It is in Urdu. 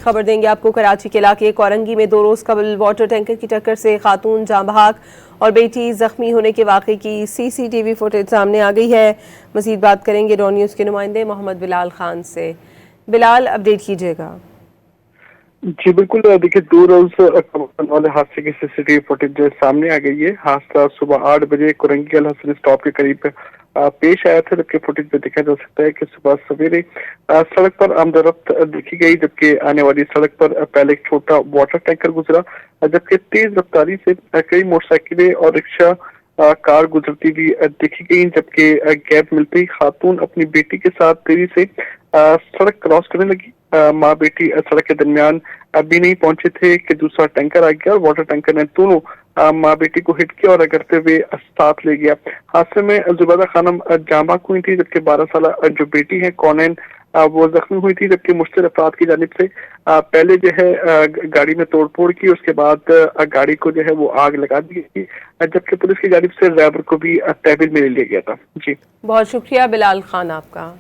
خبر دیں گے آپ کو۔ کراچی کے علاقے کورنگی میں 2 روز قبل واٹر ٹینکر کی ٹکر سے خاتون جاں بحق اور بیٹی زخمی ہونے کے واقعے کی CCTV فوٹیج سامنے آ گئی ہے۔ مزید بات کریں گے ڈون نیوز کے نمائندے محمد بلال خان سے۔ بلال، اپڈیٹ کیجیے گا۔ جی بالکل، دیکھیے 2 روز قبل والے حادثے کی CCTV فوٹیج سامنے آ گئی ہے۔ حادثہ صبح 8 بجے کورنگی الحسن اسٹاپ کے قریب پیش آیا تھا، جبکہ فوٹیج میں دیکھا جا سکتا ہے کہ صبح سویرے سڑک پر آمد و رفت دیکھی گئی، جبکہ آنے والی سڑک پر پہلے ایک چھوٹا واٹر ٹینکر گزرا، جبکہ تیز رفتاری سے کئی موٹر سائیکلیں اور رکشہ کار گزرتی ہوئی دیکھی گئی، جبکہ گیپ ملتے ہی خاتون اپنی بیٹی کے ساتھ تیزی سے سڑک کراس کرنے لگی۔ ماں بیٹی سڑک کے درمیان ابھی نہیں پہنچے تھے کہ دوسرا ٹینکر آ گیا اور واٹر ٹینکر نے دونوں ماں بیٹی کو ہٹ کیا اور رگڑتے ہوئے ساتھ لے گیا۔ حادثے میں زبیدہ خانم جاں بحق ہوئی تھی، جبکہ 12 سالہ جو بیٹی ہے کونین وہ زخمی ہوئی تھی، جبکہ مشتبہ افراد کی جانب سے پہلے جو ہے گاڑی میں توڑ پھوڑ کی، اس کے بعد گاڑی کو جو ہے وہ آگ لگا دی گئی، جبکہ پولیس کی جانب سے ڈرائیور کو بھی تحویل میں لے لیا گیا تھا۔ جی بہت شکریہ بلال خان آپ کا۔